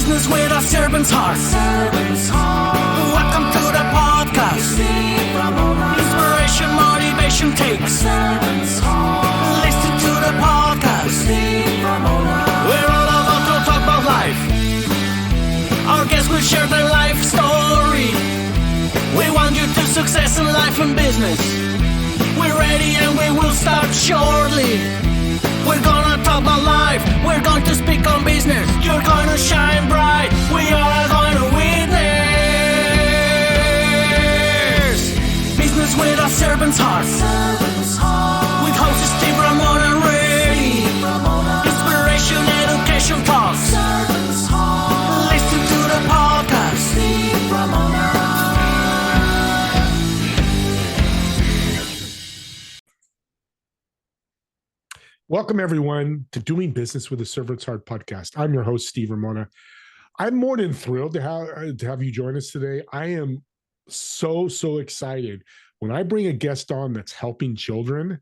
Business with a servant's heart. Welcome to the podcast. Inspiration, motivation takes. Listen to the podcast. We're all about to talk about life. Our guests will share their life story. We want you to success in life and business. We're ready and we will start shortly. We're gonna talk about life. We're going to speak on business. You're gonna shine bright. We are going to witness. Business with a servant's heart. With hosts Steve, Ramona, and Ray. Inspiration, education talks. Listen to the podcast. Steve, Ramona. Welcome, everyone, to Doing Business with a Servant's Heart podcast. I'm your host, Steve Ramona. I'm more than thrilled to have you join us today. I am so excited. When I bring a guest on that's helping children,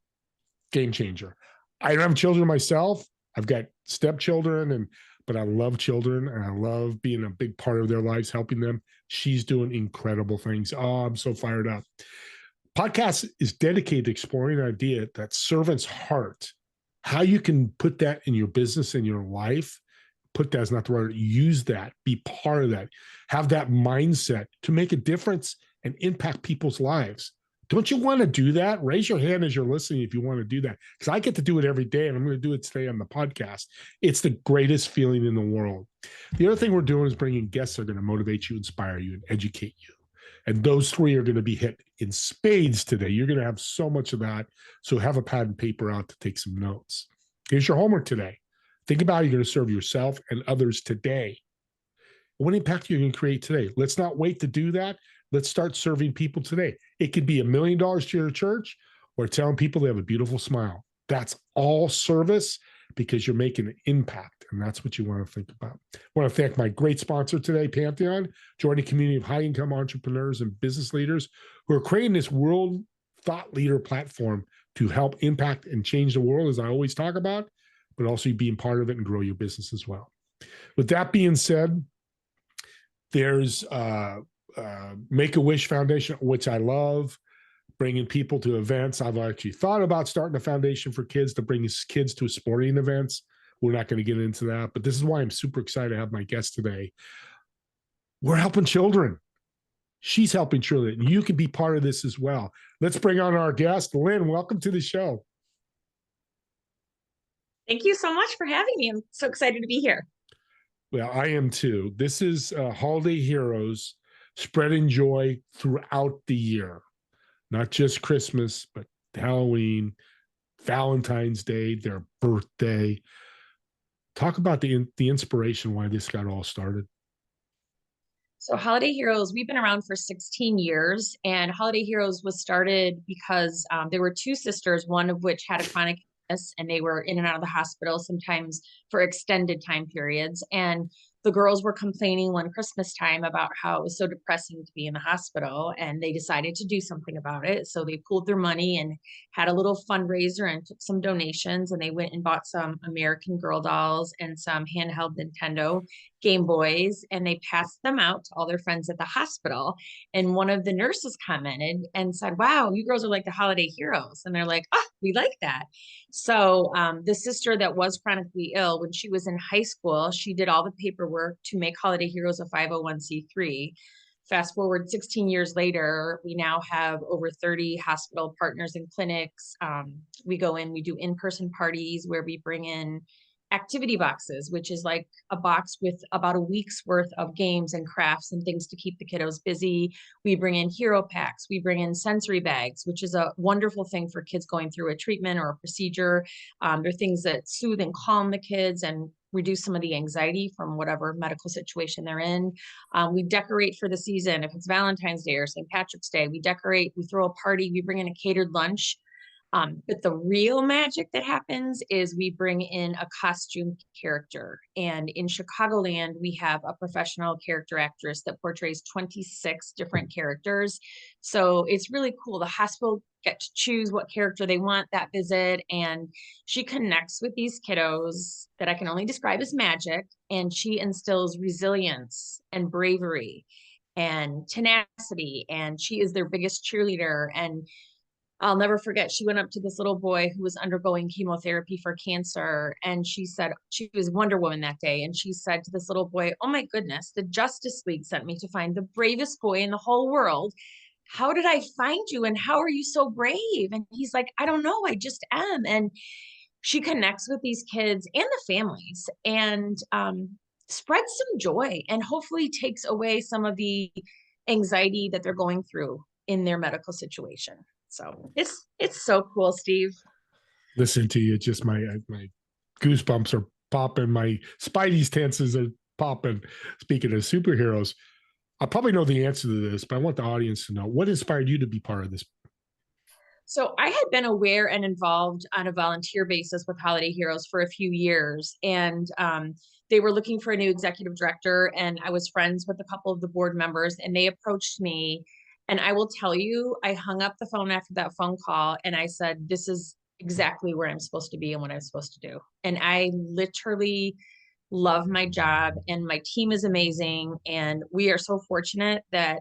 game changer. I don't have children myself. I've got stepchildren, but I love children, and I love being a big part of their lives, helping them. She's doing incredible things. Oh, I'm so fired up. Podcast is dedicated to exploring an idea that servant's heart, how you can put that in your business and your life. Put that is not the right word. Use that, be part of that, have that mindset to make a difference and impact people's lives. Don't you want to do that? Raise your hand as you're listening if you want to do that, because I get to do it every day, and I'm going to do it today on the podcast. It's the greatest feeling in the world. The other thing we're doing is bringing guests that are going to motivate you, inspire you, and educate you. And those three are going to be hit in spades today. You're going to have so much of that. So have a pad and paper out to take some notes. Here's your homework today. Think about how you're going to serve yourself and others today. What impact are you going to create today? Let's not wait to do that. Let's start serving people today. It could be $1 million to your church or telling people they have a beautiful smile. That's all service, because you're making an impact, and that's what you want to think about. I want to thank my great sponsor today, Pantheon, joining a community of high-income entrepreneurs and business leaders who are creating this world thought leader platform to help impact and change the world, as I always talk about, but also being part of it and grow your business as well. With that being said, there's Make-A-Wish Foundation, which I love, bringing people to events. I've actually thought about starting a foundation for kids to bring kids to sporting events. We're not going to get into that, but this is why I'm super excited to have my guest today. We're helping children. She's helping children. You can be part of this as well. Let's bring on our guest, Lynn. Welcome to the show. Thank you so much for having me. I'm so excited to be here. Well, I am too. This is Holiday Heroes, spreading joy throughout the year. Not just Christmas, but Halloween, Valentine's Day, their birthday. Talk about the inspiration, why this got all started. So Holiday Heroes, we've been around for 16 years, and Holiday Heroes was started because there were two sisters, one of which had a chronic illness, and they were in and out of the hospital, sometimes for extended time periods. And the girls were complaining one Christmas time about how it was so depressing to be in the hospital, and they decided to do something about it. So they pooled their money and had a little fundraiser and took some donations, and they went and bought some American Girl dolls and some handheld Nintendo Game Boys, and they passed them out to all their friends at the hospital. And one of the nurses commented and said, "Wow, you girls are like the Holiday Heroes." And they're like, "Oh, we like that." So the sister that was chronically ill, when she was in high school, she did all the paperwork to make Holiday Heroes a 501c3. Fast forward 16 years later, we now have over 30 hospital partners and clinics. We go in, we do in-person parties where we bring in activity boxes, which is like a box with about a week's worth of games and crafts and things to keep the kiddos busy. We bring in hero packs. We bring in sensory bags, which is a wonderful thing for kids going through a treatment or a procedure. They're things that soothe and calm the kids and reduce some of the anxiety from whatever medical situation they're in. We decorate for the season. If it's Valentine's Day or St. Patrick's Day, we decorate, we throw a party, we bring in a catered lunch. But the real magic that happens is we bring in a costume character. And in Chicagoland, we have a professional character actress that portrays 26 different characters. So it's really cool. The hospital get to choose what character they want that visit. And she connects with these kiddos that I can only describe as magic. And she instills resilience and bravery and tenacity. And she is their biggest cheerleader. And I'll never forget, she went up to this little boy who was undergoing chemotherapy for cancer. And she said, she was Wonder Woman that day. And she said to this little boy, "Oh my goodness, the Justice League sent me to find the bravest boy in the whole world. How did I find you? And how are you so brave?" And he's like, "I don't know. I just am." And she connects with these kids and the families and spreads some joy and hopefully takes away some of the anxiety that they're going through in their medical situation. So it's so cool, Steve. Listen to you, just my goosebumps are popping, my Spidey's tenses are popping. Speaking of superheroes, I probably know the answer to this, but I want the audience to know what inspired you to be part of this. So I had been aware and involved on a volunteer basis with Holiday Heroes for a few years, and they were looking for a new executive director, and I was friends with a couple of the board members, and they approached me. And I will tell you, I hung up the phone after that phone call, and I said, "This is exactly where I'm supposed to be and what I'm supposed to do." And I literally love my job, and my team is amazing, and we are so fortunate that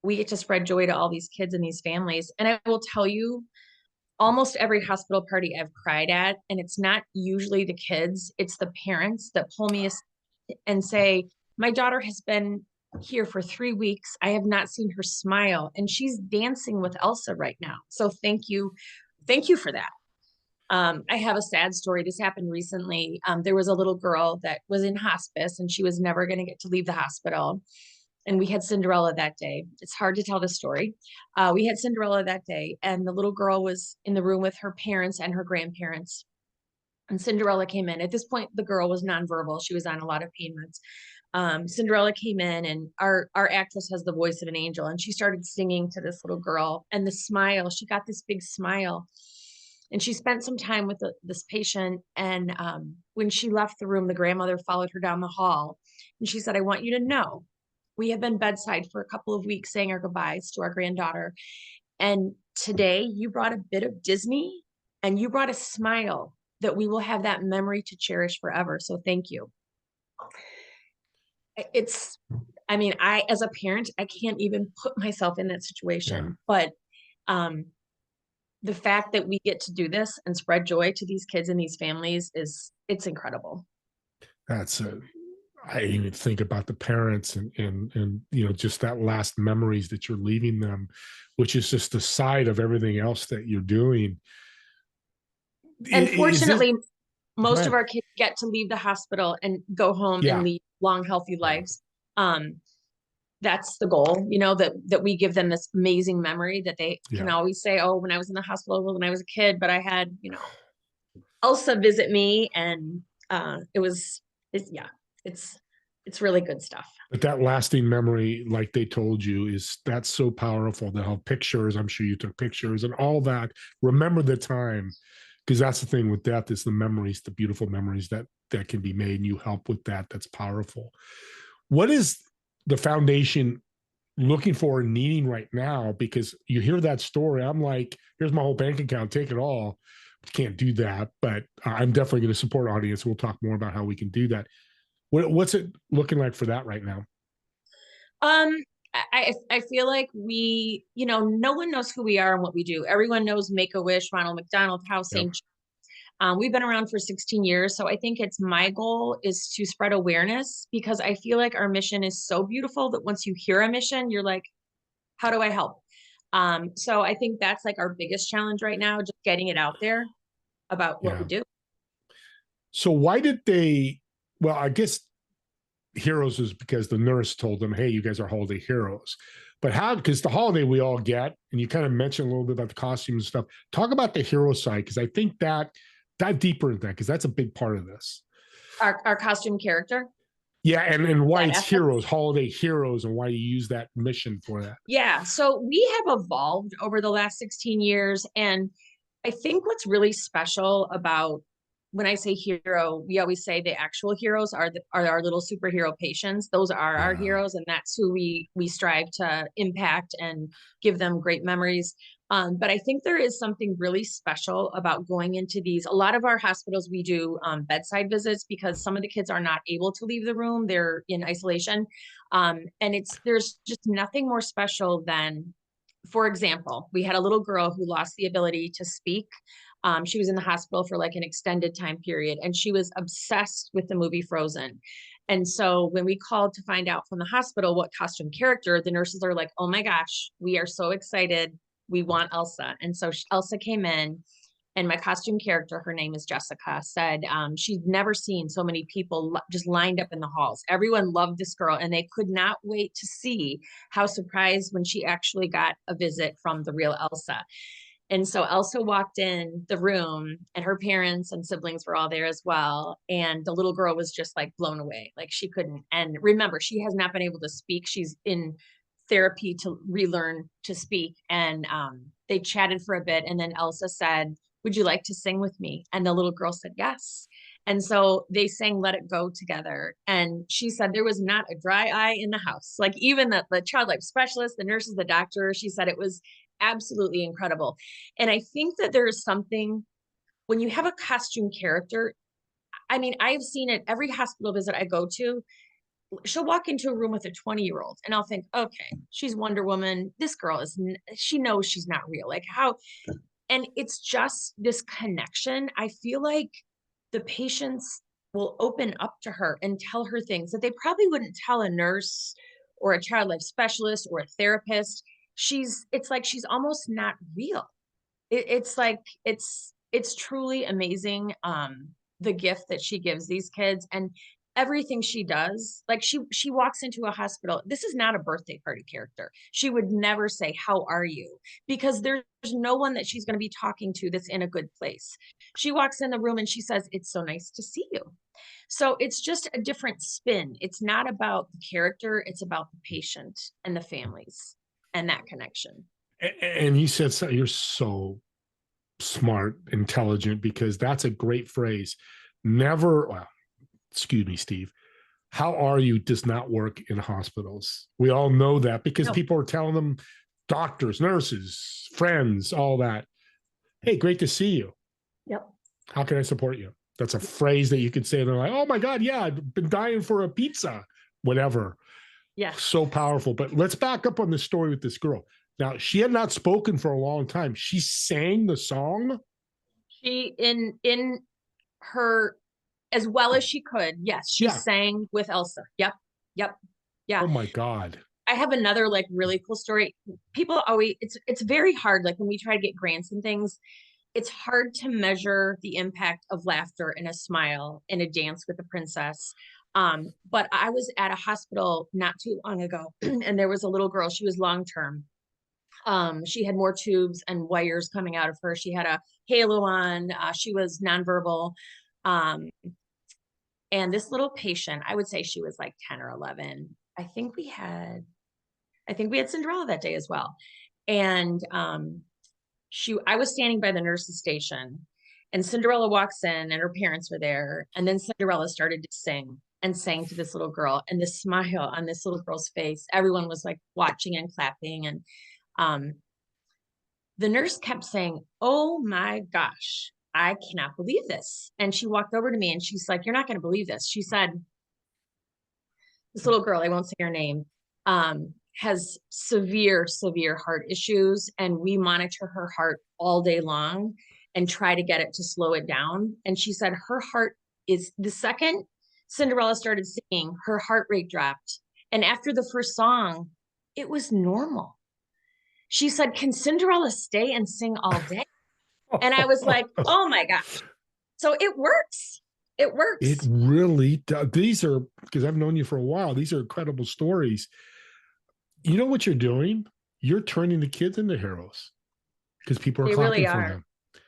we get to spread joy to all these kids and these families. And I will tell you, almost every hospital party I've cried at, and it's not usually the kids, it's the parents that pull me aside and say, "My daughter has been here for 3 weeks. I have not seen her smile, and she's dancing with Elsa right now. So thank you. Thank you for that." I have a sad story. This happened recently. There was a little girl that was in hospice, and she was never going to get to leave the hospital. And we had Cinderella that day. It's hard to tell the story. We had Cinderella that day, and the little girl was in the room with her parents and her grandparents. And Cinderella came in. At this point, the girl was nonverbal. She was on a lot of pain meds. Cinderella came in, and our actress has the voice of an angel, and she started singing to this little girl. And the smile, she got this big smile. And she spent some time with this patient. And when she left the room, the grandmother followed her down the hall. And she said, "I want you to know, we have been bedside for a couple of weeks saying our goodbyes to our granddaughter. And today you brought a bit of Disney and you brought a smile that we will have that memory to cherish forever. So thank you." It's, I mean, as a parent, I can't even put myself in that situation. But the fact that we get to do this and spread joy to these kids and these families it's incredible. That's I even think about the parents and just that last memories that you're leaving them, which is just the side of everything else that you're doing. And fortunately, most of our kids get to leave the hospital and go home and lead long, healthy lives. That's the goal, that we give them this amazing memory that they can always say, "Oh, when I was in the hospital, when I was a kid, but I had, Elsa visit me." And it's really good stuff. But that lasting memory, like they told you, that's so powerful. They'll have pictures. I'm sure you took pictures and all that. Remember the time, because that's the thing with death, is the memories, the beautiful memories that can be made, and you help with that. That's powerful. What is the foundation looking for and needing right now? Because you hear that story, I'm like, here's my whole bank account, take it all. Can't do that, but I'm definitely going to support audience. We'll talk more about how we can do that. What's it looking like for that right now? I feel like no one knows who we are and what we do. Everyone knows Make-A-Wish, Ronald McDonald House, St. We've been around for 16 years. So I think my goal is to spread awareness, because I feel like our mission is so beautiful that once you hear a mission, you're like, how do I help? So I think that's like our biggest challenge right now, just getting it out there about what we do. So why did well, I guess heroes is because the nurse told them, "Hey, you guys are holiday heroes." But how, because the holiday we all get, and you kind of mentioned a little bit about the costumes and stuff. Talk about the hero side, because I think that dive deeper into that, because that's a big part of this. Our costume character. Yeah, and why that it's ethic. heroes, holiday heroes, and why you use that mission for that. Yeah. So we have evolved over the last 16 years. And I think what's really special about when I say hero, we always say the actual heroes are our little superhero patients. Those are our Yeah. heroes, and that's who we strive to impact and give them great memories. But I think there is something really special about going into these. A lot of our hospitals, we do bedside visits because some of the kids are not able to leave the room; they're in isolation, and there's just nothing more special than, for example, we had a little girl who lost the ability to speak. She was in the hospital for like an extended time period, and she was obsessed with the movie Frozen. And so when we called to find out from the hospital what costume character, the nurses are like, oh my gosh, we are so excited. We want Elsa. And so Elsa came in, and my costume character, her name is Jessica, said she'd never seen so many people just lined up in the halls. Everyone loved this girl, and they could not wait to see how surprised when she actually got a visit from the real Elsa. And so Elsa walked in the room, and her parents and siblings were all there as well. And the little girl was just like blown away. Like she couldn't. And remember, she has not been able to speak. She's in therapy to relearn to speak. And they chatted for a bit. And then Elsa said, would you like to sing with me? And the little girl said, yes. And so they sang Let It Go together. And she said there was not a dry eye in the house. Like even the child life specialist, the nurses, the doctor, she said it was absolutely incredible. And I think that there is something when you have a costume character. I mean, I've seen it every hospital visit I go to. She'll walk into a room with a 20-year-old and I'll think, okay, she's Wonder Woman. This girl she knows she's not real. Like how, and it's just this connection. I feel like the patients will open up to her and tell her things that they probably wouldn't tell a nurse or a child life specialist or a therapist. It's like she's almost not real. It's like it's truly amazing, the gift that she gives these kids. And everything she does, like she walks into a hospital. This is not a birthday party character. She would never say, how are you? Because there's no one that she's going to be talking to that's in a good place. She walks in the room and she says, it's so nice to see you. So it's just a different spin. It's not about the character, it's about the patient and the families and that connection. And you said so, you're so smart, intelligent, because that's a great phrase. Never, well, excuse me, Steve. How are you does not work in hospitals. We all know that because people are telling them, doctors, nurses, friends, all that. Hey, great to see you. Yep. How can I support you? That's a phrase that you could say. They're like, oh my God, yeah, I've been dying for a pizza, whatever. Yeah. So powerful. But let's back up on the story with this girl. Now, she had not spoken for a long time. She sang the song. She in her as well as she could. Yes, she sang with Elsa. Yep. Yeah. Oh my God. I have another like really cool story. People always it's very hard. Like when we try to get grants and things, it's hard to measure the impact of laughter and a smile in a dance with a princess. But I was at a hospital not too long ago, and there was a little girl. She was long-term. She had more tubes and wires coming out of her. She had a halo on. She was nonverbal. And this little patient, I would say she was like 10 or 11. I think we had Cinderella that day as well. And I was standing by the nurse's station, and Cinderella walks in and her parents were there. And then Cinderella started to sing and sang to this little girl, and the smile on this little girl's face, everyone was like watching and clapping. And the nurse kept saying, oh my gosh, I cannot believe this. And she walked over to me and she's like, you're not going to believe this. She said, this little girl, I won't say her name, has severe heart issues. And we monitor her heart all day long and try to get it to slow it down. And she said her heart is, the second Cinderella started singing, her heart rate dropped. And after the first song, it was normal. She said, can Cinderella stay and sing all day? And I was like, oh my gosh. So it works. It works. It really does. These are, because I've known you for a while, these are incredible stories. You know what you're doing? You're turning the kids into heroes because people are clapping for them.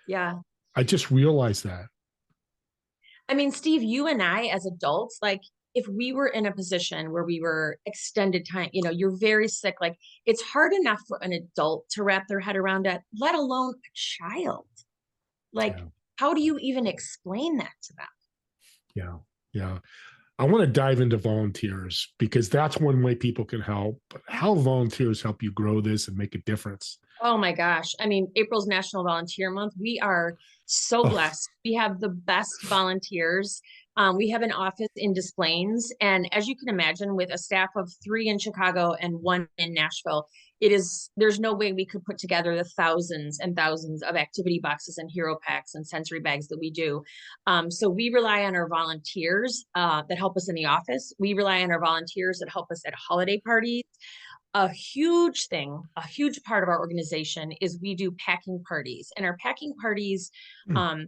Yeah. I just realized that. I mean, Steve, you and I as adults, like if we were in a position where we were extended time, you're very sick, like it's hard enough for an adult to wrap their head around it, let alone a child. Like, Yeah. how do you even explain that to them? Yeah. Yeah. I want to dive into volunteers because that's one way people can help. But how volunteers help you grow this and make a difference? Oh my gosh. I mean, April's National Volunteer Month. We are so Oh, blessed. We have the best volunteers. We have an office in Des Plaines. And as you can imagine, with a staff of 3 in Chicago and 1 in Nashville, there's no way we could put together the thousands and thousands of activity boxes and hero packs and sensory bags that we do. So we rely on our volunteers that help us in the office. We rely on our volunteers that help us at holiday parties. A huge thing, a huge part of our organization is we do packing parties, and our packing parties, mm, um,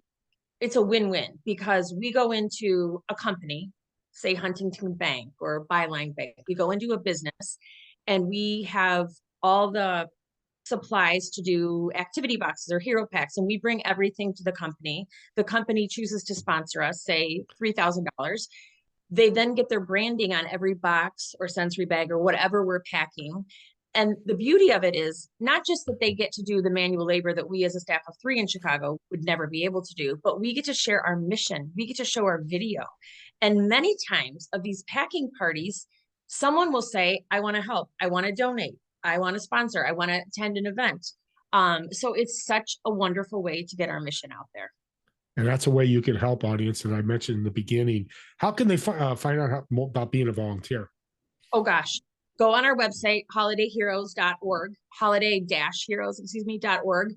it's a win-win because we go into a company, say Huntington Bank or Byline Bank. We go into a business and we have all the supplies to do activity boxes or hero packs, and we bring everything to the company. The company chooses to sponsor us, say $3,000. They then get their branding on every box or sensory bag or whatever we're packing. And the beauty of it is not just that they get to do the manual labor that we as a staff of 3 in Chicago would never be able to do, but we get to share our mission. We get to show our video. And many times of these packing parties, someone will say, I want to help. I want to donate. I want to sponsor. I want to attend an event. So it's such a wonderful way to get our mission out there. and that's a way you can help audience that I mentioned in the beginning. How can they find out more about being a volunteer? Oh gosh, go on our website, holidayheroes.org, holiday-heroes, .org.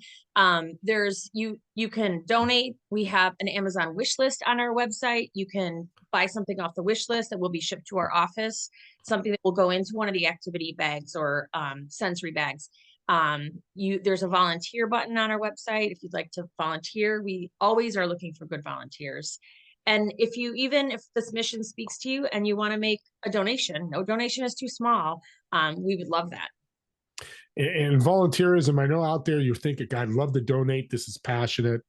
You can donate. We have an Amazon wish list on our website. You can buy something off the wish list that will be shipped to our office, something that will go into one of the activity bags or sensory bags. There's a volunteer button on our website if you'd like to volunteer. We always are looking for good volunteers. And even if this mission speaks to you and you want to make a donation, no donation is too small. We would love that. And volunteerism, I know out there you're thinking, God, I'd love to donate. This is passionate.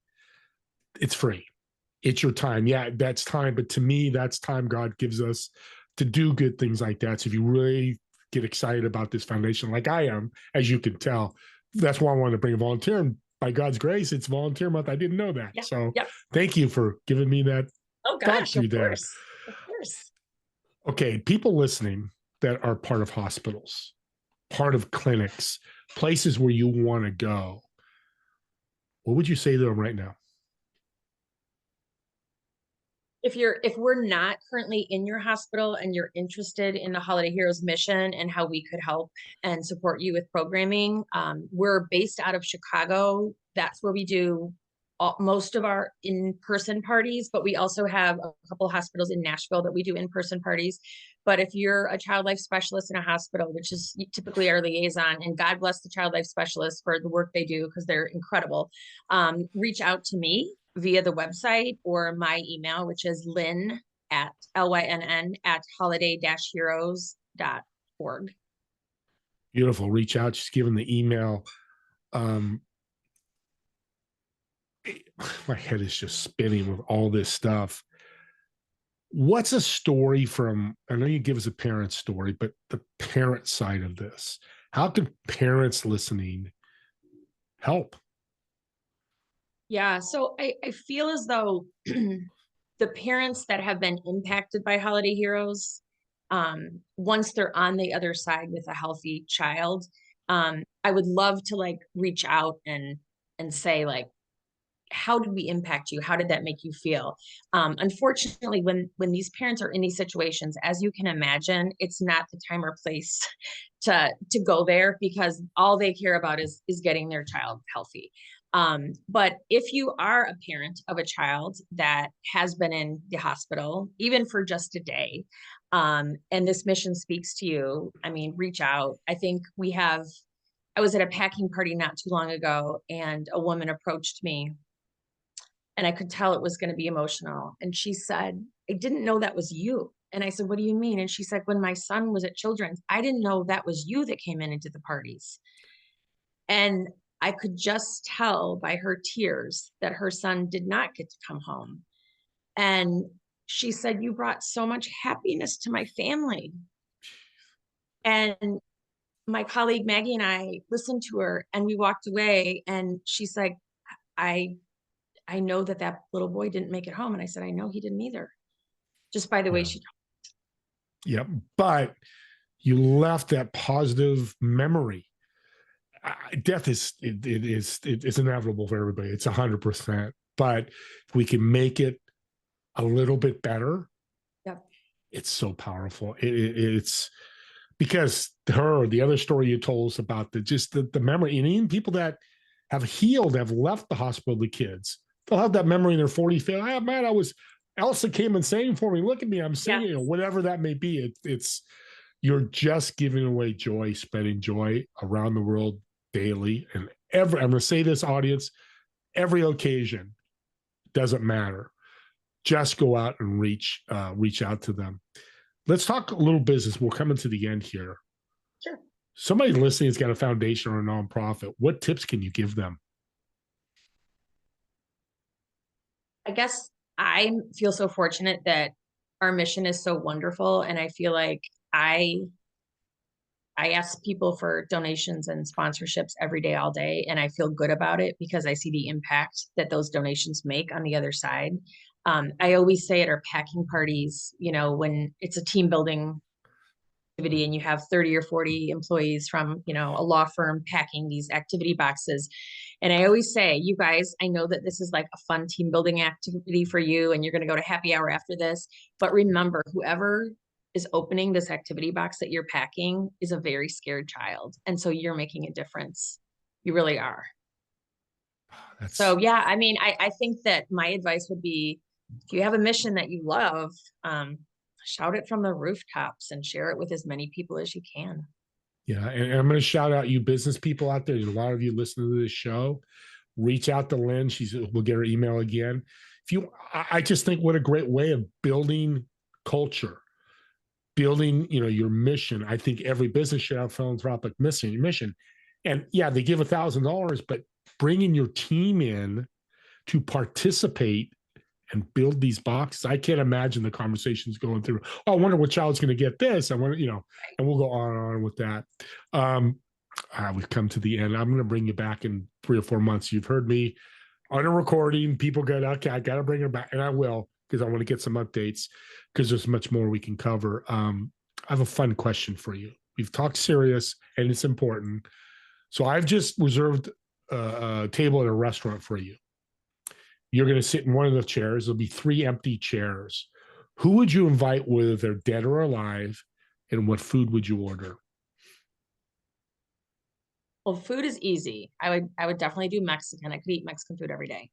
It's free. It's your time. Yeah, that's time. But to me, that's time God gives us to do good things like that. So if you really get excited about this foundation, like I am, as you can tell, that's why I wanted to bring a volunteer. And by God's grace, it's volunteer month. I didn't know that. Yep. So Yep. thank you for giving me that Oh thought gosh, through of there. course. Of course. Okay, people listening that are part of hospitals, part of clinics, places where you want to go, what would you say to them right now? If we're not currently in your hospital and you're interested in the Holiday Heroes mission and how we could help and support you with programming, we're based out of Chicago. That's where we do most of our in-person parties, but we also have a couple of hospitals in Nashville that we do in-person parties. But if you're a child life specialist in a hospital, which is typically our liaison, and God bless the child life specialists for the work they do because they're incredible, reach out to me via the website or my email, which is Lynn at LYNN at holiday-heroes.org. Beautiful. Reach out. Just give them the email. My head is just spinning with all this stuff. What's a story from, I know you give us a parent story, but the parent side of this? How can parents listening help? Yeah, so I feel as though the parents that have been impacted by Holiday Heroes, once they're on the other side with a healthy child, I would love to reach out and say how did we impact you? How did that make you feel? Unfortunately, when these parents are in these situations, as you can imagine, it's not the time or place to go there because all they care about is getting their child healthy. But if you are a parent of a child that has been in the hospital, even for just a day, and this mission speaks to you, I mean, reach out. I was at a packing party not too long ago, and a woman approached me, and I could tell it was going to be emotional. And she said, I didn't know that was you. And I said, what do you mean? And she said, when my son was at Children's, I didn't know that was you that came in and did the parties. And I could just tell by her tears that her son did not get to come home. And she said, "You brought so much happiness to my family." And my colleague Maggie and I listened to her and we walked away, and she's like, I know that little boy didn't make it home. And I said, I know he didn't either. Just by the way she talked. Yeah. But you left that positive memory. Death is it's inevitable for everybody. It's 100%. But if we can make it a little bit better, Yep. It's so powerful. It's because the other story you told us about the memory, and even people that have healed, have left the hospital, the kids, they'll have that memory in their 40s. Oh, man, Elsa came and sang for me. Look at me, I'm singing, or whatever that may be. It's you're just giving away joy, spreading joy around the world daily. And I'm going to say this, audience, every occasion, doesn't matter. Just go out and reach out to them. Let's talk a little business. We're coming to the end here. Sure. Somebody listening has got a foundation or a nonprofit. What tips can you give them? I guess I feel so fortunate that our mission is so wonderful. And I feel like I ask people for donations and sponsorships every day, all day. And I feel good about it because I see the impact that those donations make on the other side. I always say at our packing parties, when it's a team building activity and you have 30 or 40 employees from, a law firm packing these activity boxes. And I always say, you guys, I know that this is like a fun team building activity for you and you're going to go to happy hour after this. But remember, whoever is opening this activity box that you're packing is a very scared child. And so you're making a difference. You really are. So, yeah, I mean, I think that my advice would be, if you have a mission that you love, shout it from the rooftops and share it with as many people as you can. Yeah. And I'm going to shout out you business people out there. There's a lot of you listening to this show. Reach out to Lynn. We'll get her email again. I just think what a great way of building culture, building, your mission. I think every business should have philanthropic mission. And yeah, they give $1,000, but bringing your team in to participate and build these boxes. I can't imagine the conversations going through. Oh, I wonder what child's going to get this. I wonder, and we'll go on and on with that. We've come to the end. I'm going to bring you back in 3 or 4 months. You've heard me on a recording. People go, okay, I got to bring her back. And I will, because I want to get some updates, because there's much more we can cover. I have a fun question for you. We've talked serious and it's important. So I've just reserved a table at a restaurant for you. You're going to sit in one of the chairs. There'll be 3 empty chairs. Who would you invite, whether they're dead or alive, and what food would you order? Well, food is easy. I would definitely do Mexican. I could eat Mexican food every day.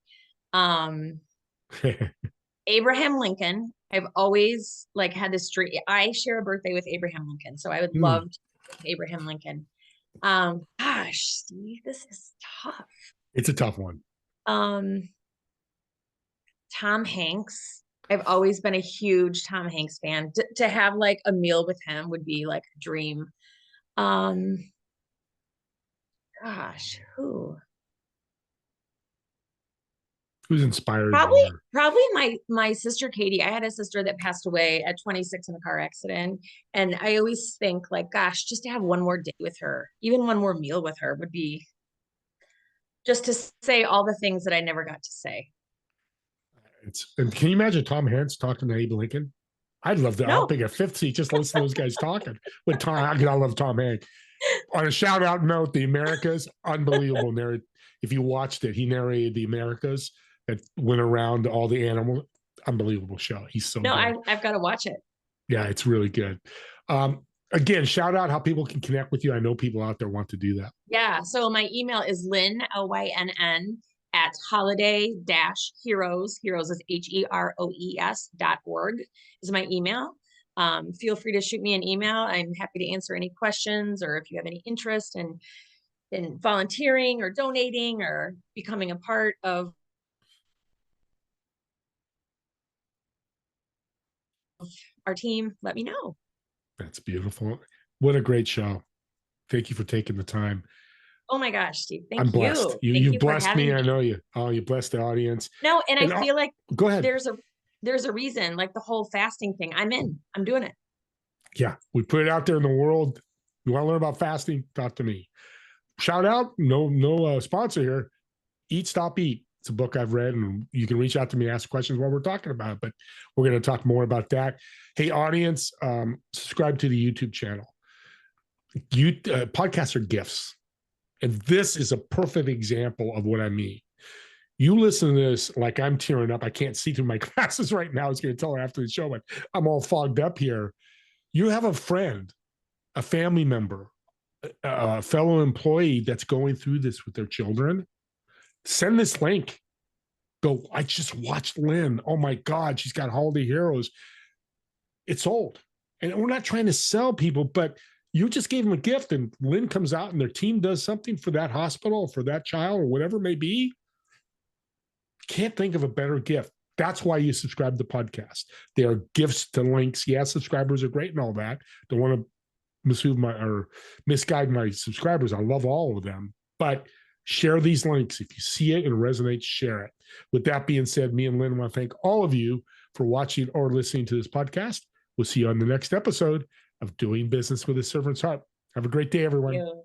Abraham Lincoln. I've always had this dream. I share a birthday with Abraham Lincoln, so I would love to Abraham Lincoln. Gosh, Steve, this is tough. It's a tough one. Tom Hanks. I've always been a huge Tom Hanks fan. To have a meal with him would be a dream. Gosh, who's inspired? Probably my sister Katie. I had a sister that passed away at 26 in a car accident, and I always think gosh, just to have one more day with her, even one more meal with her, would be just to say all the things that I never got to say. And can you imagine Tom Hanks talking to Abe Lincoln? I'd love to. No. I'll pick a 5th seat, just listen to those guys talking. With Tom, I love Tom Hanks. On a shout out note, the Americas, unbelievable narrative. If you watched it, he narrated the Americas that went around all the animals. Unbelievable show. He's so good. I've got to watch it. Yeah, it's really good. Again, shout out how people can connect with you. I know people out there want to do that. Yeah. So my email is Lynn, Lynn, at holiday-heroes, heroes is HEROES.org is my email. Feel free to shoot me an email. I'm happy to answer any questions, or if you have any interest in volunteering or donating or becoming a part of our team, let me know. That's beautiful. What a great show. Thank you for taking the time. Oh my gosh, Steve. Thank you. I'm blessed. You blessed me. I know you. Oh, you blessed the audience. No, and I feel like go ahead. There's there's a reason, like the whole fasting thing. I'm doing it. Yeah, we put it out there in the world. You want to learn about fasting? Talk to me. Shout out, no sponsor here. Eat, Stop, Eat. It's a book I've read, and you can reach out to me, ask questions while we're talking about it, but we're going to talk more about that. Hey, audience, subscribe to the YouTube channel. Podcasts are gifts, and this is a perfect example of what I mean. You listen to this like I'm tearing up. I can't see through my glasses right now. I was going to tell her after the show, but I'm all fogged up here. You have a friend, a family member, a fellow employee that's going through this with their children. Send this link. Go, I just watched Lynn. Oh my God, she's got Holiday Heroes. It's old. And we're not trying to sell people, but you just gave them a gift, and Lynn comes out and their team does something for that hospital, for that child, or whatever it may be. Can't think of a better gift. That's why you subscribe to the podcast. They are gifts to links. Yeah, subscribers are great and all that. Don't want to misguide my subscribers. I love all of them. But share these links. If you see it and it resonates, share it. With that being said, me and Lynn want to thank all of you for watching or listening to this podcast. We'll see you on the next episode of Doing Business with a Servant's Heart. Have a great day, everyone. Thank you.